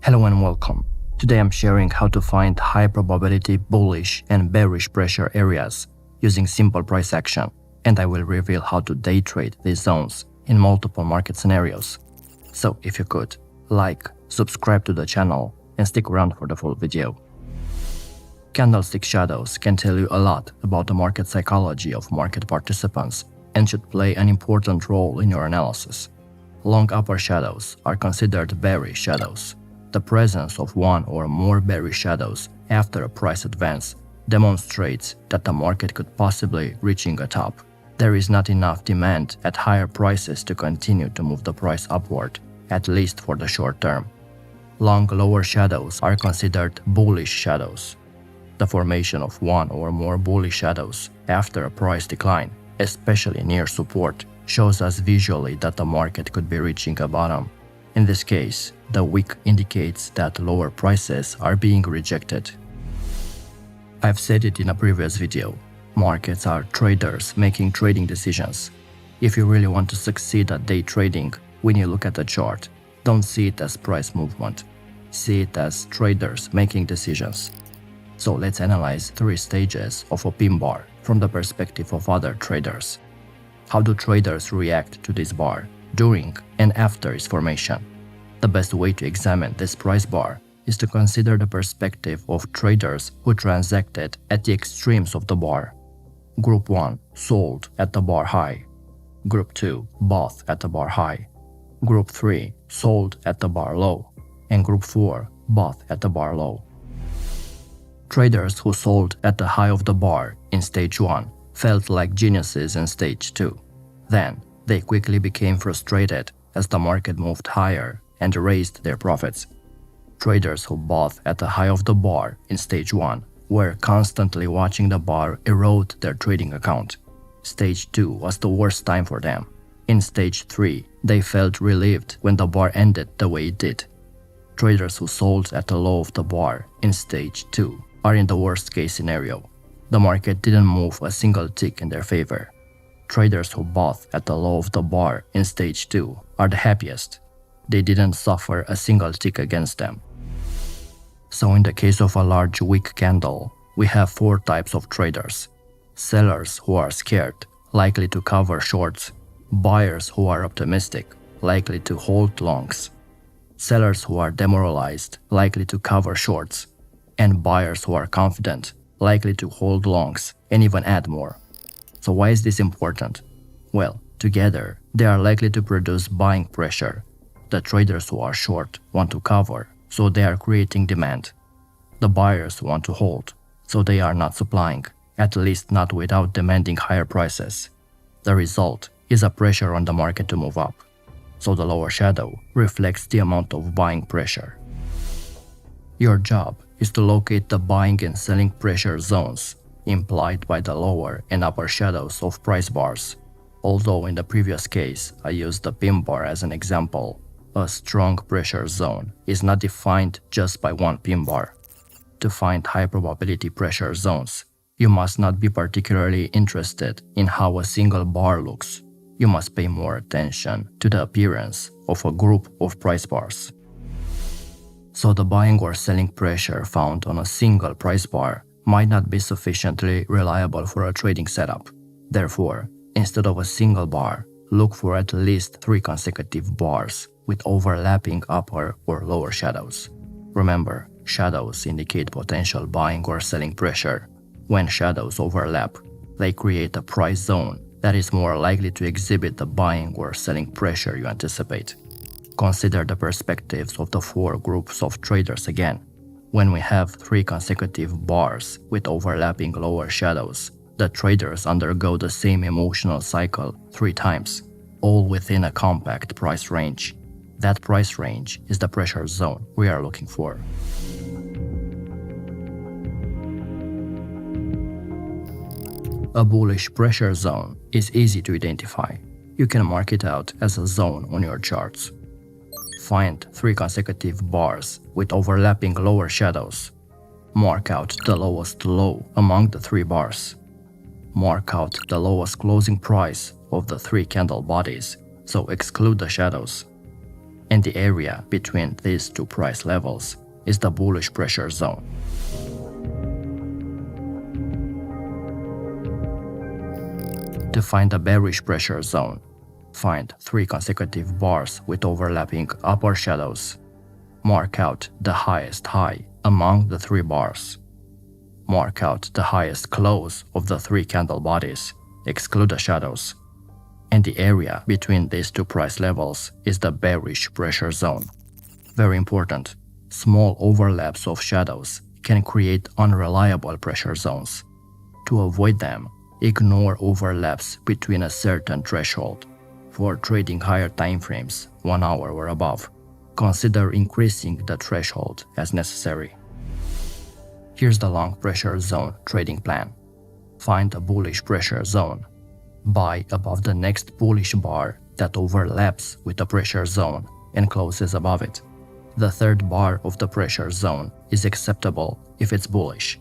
Hello and welcome. Today I'm sharing how to find high probability bullish and bearish pressure areas using simple price action, and I will reveal how to day trade these zones in multiple market scenarios. So if you could, like, subscribe to the channel and stick around for the full video. Candlestick shadows can tell you a lot about the market psychology of market participants and should play an important role in your analysis. Long upper shadows are considered bearish shadows. The presence of one or more bearish shadows after a price advance demonstrates that the market could possibly reaching a top. There is not enough demand at higher prices to continue to move the price upward, at least for the short term. Long lower shadows are considered bullish shadows. The formation of one or more bullish shadows after a price decline, especially near support, shows us visually that the market could be reaching a bottom. In this case, the wick indicates that lower prices are being rejected. I've said it in a previous video. Markets are traders making trading decisions. If you really want to succeed at day trading, when you look at the chart, don't see it as price movement. See it as traders making decisions. So let's analyze 3 stages of a pin bar from the perspective of other traders. How do traders react to this bar during and after its formation? The best way to examine this price bar is to consider the perspective of traders who transacted at the extremes of the bar. Group 1 sold at the bar high. Group 2 bought at the bar high. Group 3 sold at the bar low. And Group 4 bought at the bar low. Traders who sold at the high of the bar in stage 1 felt like geniuses in stage 2. Then, they quickly became frustrated as the market moved higher and raised their profits. Traders who bought at the high of the bar in stage 1 were constantly watching the bar erode their trading account. Stage 2 was the worst time for them. In stage 3, they felt relieved when the bar ended the way it did. Traders who sold at the low of the bar in stage 2 are in the worst case scenario. The market didn't move a single tick in their favor. Traders who bought at the low of the bar in stage 2 are the happiest. They didn't suffer a single tick against them. So in the case of a large wick candle, we have 4 types of traders. Sellers who are scared, likely to cover shorts. Buyers who are optimistic, likely to hold longs. Sellers who are demoralized, likely to cover shorts. And buyers who are confident, likely to hold longs and even add more. So why is this important? Well, together, they are likely to produce buying pressure. The traders who are short want to cover, so they are creating demand. The buyers want to hold, so they are not supplying, at least not without demanding higher prices. The result is a pressure on the market to move up. So the lower shadow reflects the amount of buying pressure. Your job is to locate the buying and selling pressure zones implied by the lower and upper shadows of price bars. Although in the previous case I used the pin bar as an example, a strong pressure zone is not defined just by one pin bar. To find high probability pressure zones, you must not be particularly interested in how a single bar looks. You must pay more attention to the appearance of a group of price bars. So the buying or selling pressure found on a single price bar might not be sufficiently reliable for a trading setup. Therefore, instead of a single bar, look for at least 3 consecutive bars with overlapping upper or lower shadows. Remember, shadows indicate potential buying or selling pressure. When shadows overlap, they create a price zone that is more likely to exhibit the buying or selling pressure you anticipate. Consider the perspectives of the 4 groups of traders again. When we have 3 consecutive bars with overlapping lower shadows, the traders undergo the same emotional cycle 3 times, all within a compact price range. That price range is the pressure zone we are looking for. A bullish pressure zone is easy to identify. You can mark it out as a zone on your charts. Find 3 consecutive bars with overlapping lower shadows. Mark out the lowest low among the 3 bars. Mark out the lowest closing price of the 3 candle bodies, so exclude the shadows. and the area between these two price levels is the bullish pressure zone. To find the bearish pressure zone, find 3 consecutive bars with overlapping upper shadows. Mark out the highest high among the 3 bars. Mark out the highest close of the 3 candle bodies, exclude the shadows. And the area between these 2 price levels is the bearish pressure zone. Very important, small overlaps of shadows can create unreliable pressure zones. To avoid them, ignore overlaps between a certain threshold. For trading higher timeframes, 1 hour or above, consider increasing the threshold as necessary. Here's the long pressure zone trading plan. Find a bullish pressure zone. Buy above the next bullish bar that overlaps with the pressure zone and closes above it. The 3rd bar of the pressure zone is acceptable if it's bullish.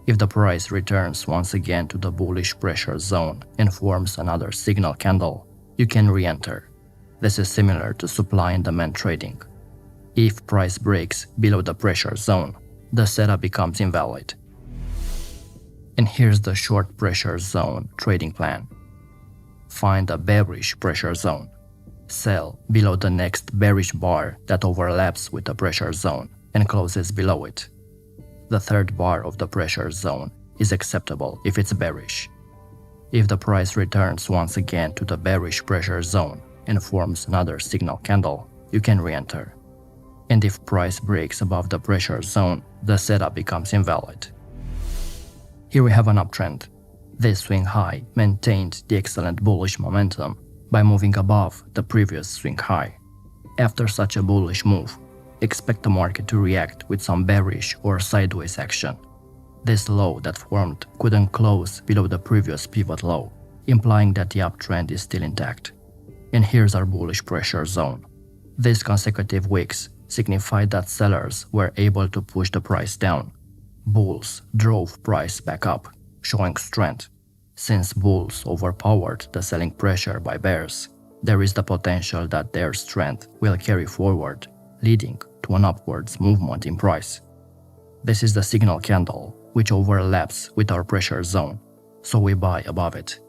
If the price returns once again to the bullish pressure zone and forms another signal candle, you can re-enter. This is similar to supply and demand trading. If price breaks below the pressure zone, the setup becomes invalid. And here's the short pressure zone trading plan. Find a bearish pressure zone. Sell below the next bearish bar that overlaps with the pressure zone and closes below it. The 3rd bar of the pressure zone is acceptable if it's bearish. If the price returns once again to the bearish pressure zone and forms another signal candle, you can re-enter. And if price breaks above the pressure zone, the setup becomes invalid. Here we have an uptrend. This swing high maintained the excellent bullish momentum by moving above the previous swing high. After such a bullish move, expect the market to react with some bearish or sideways action. This low that formed couldn't close below the previous pivot low, implying that the uptrend is still intact. And here's our bullish pressure zone. These consecutive wicks signify that sellers were able to push the price down. Bulls drove price back up, showing strength. Since bulls overpowered the selling pressure by bears, there is the potential that their strength will carry forward, leading to an upwards movement in price. This is the signal candle, which overlaps with our pressure zone, so we buy above it.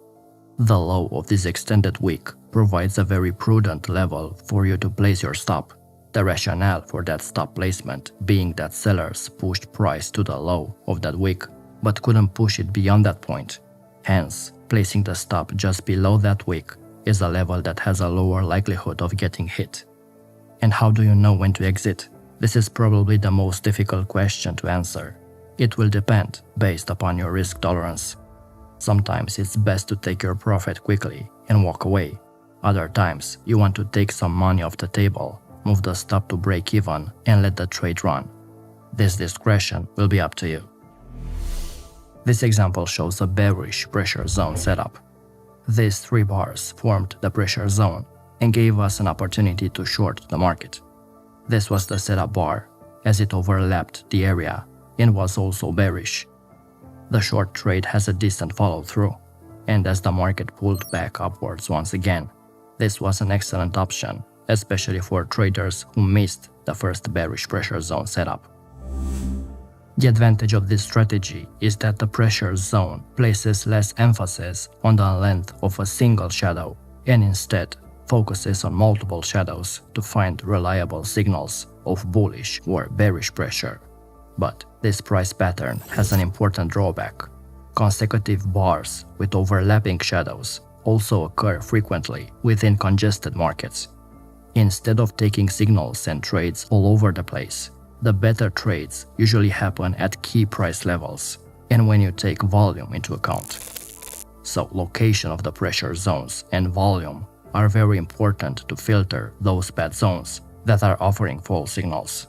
The low of this extended wick provides a very prudent level for you to place your stop. The rationale for that stop placement being that sellers pushed price to the low of that wick, but couldn't push it beyond that point. Hence, placing the stop just below that wick is a level that has a lower likelihood of getting hit. And how do you know when to exit? This is probably the most difficult question to answer. It will depend based upon your risk tolerance. Sometimes it's best to take your profit quickly and walk away. Other times, you want to take some money off the table, move the stop to break even, and let the trade run. This discretion will be up to you. This example shows a bearish pressure zone setup. These 3 bars formed the pressure zone and gave us an opportunity to short the market. This was the setup bar, as it overlapped the area and was also bearish. The short trade has a decent follow-through, and as the market pulled back upwards once again, this was an excellent option, especially for traders who missed the first bearish pressure zone setup. The advantage of this strategy is that the pressure zone places less emphasis on the length of a single shadow and instead focuses on multiple shadows to find reliable signals of bullish or bearish pressure. But this price pattern has an important drawback. Consecutive bars with overlapping shadows also occur frequently within congested markets. Instead of taking signals and trades all over the place, the better trades usually happen at key price levels and when you take volume into account. So location of the pressure zones and volume are very important to filter those bad zones that are offering false signals.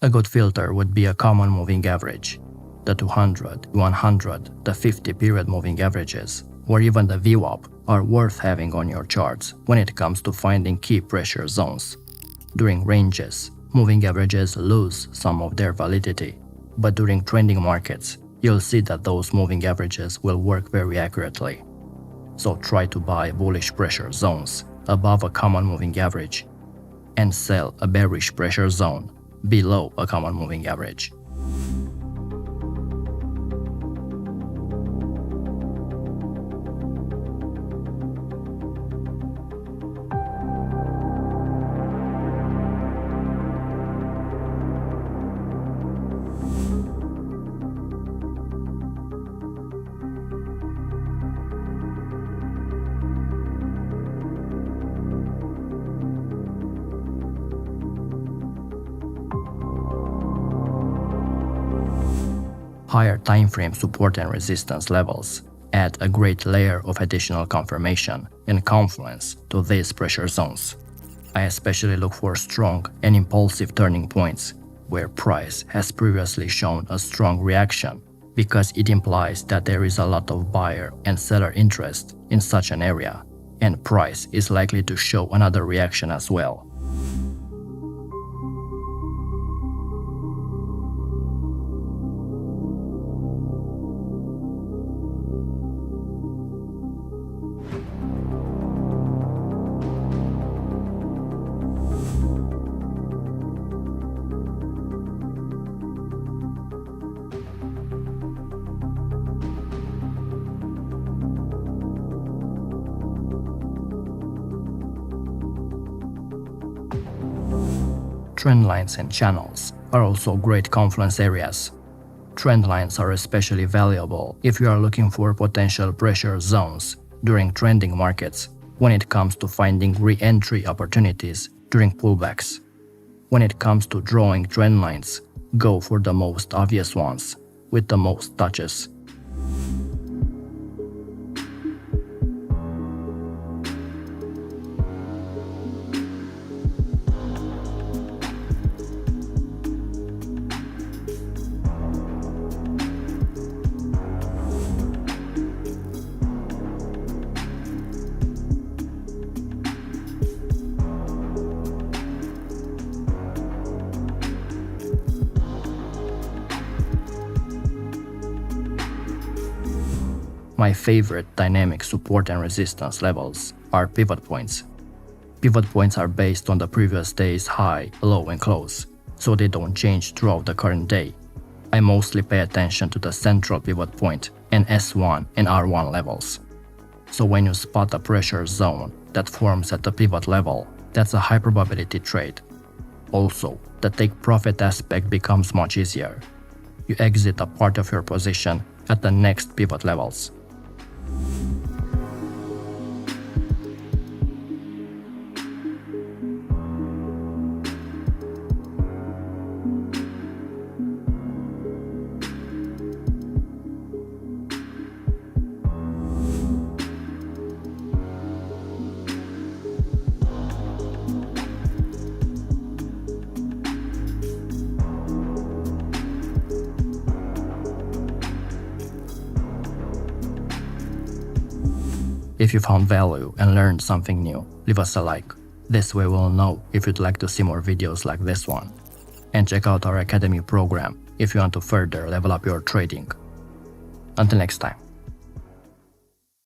A good filter would be a common moving average. The 200, 100, the 50 period moving averages, or even the VWAP are worth having on your charts when it comes to finding key pressure zones. During ranges, moving averages lose some of their validity, but during trending markets, you'll see that those moving averages will work very accurately. So try to buy bullish pressure zones above a common moving average. and sell a bearish pressure zone below a common moving average. Higher timeframe support and resistance levels add a great layer of additional confirmation and confluence to these pressure zones. I especially look for strong and impulsive turning points where price has previously shown a strong reaction, because it implies that there is a lot of buyer and seller interest in such an area, and price is likely to show another reaction as well. Trend lines and channels are also great confluence areas. Trend lines are especially valuable if you are looking for potential pressure zones during trending markets when it comes to finding re-entry opportunities during pullbacks. When it comes to drawing trend lines, go for the most obvious ones with the most touches. My favorite dynamic support and resistance levels are pivot points. Pivot points are based on the previous day's high, low and close, so they don't change throughout the current day. I mostly pay attention to the central pivot point and S1 and R1 levels. So when you spot a pressure zone that forms at the pivot level, that's a high probability trade. Also, the take profit aspect becomes much easier. You exit a part of your position at the next pivot levels. If you found value and learned something new, leave us a like. This way we'll know if you'd like to see more videos like this one. And check out our Academy program if you want to further level up your trading. Until next time.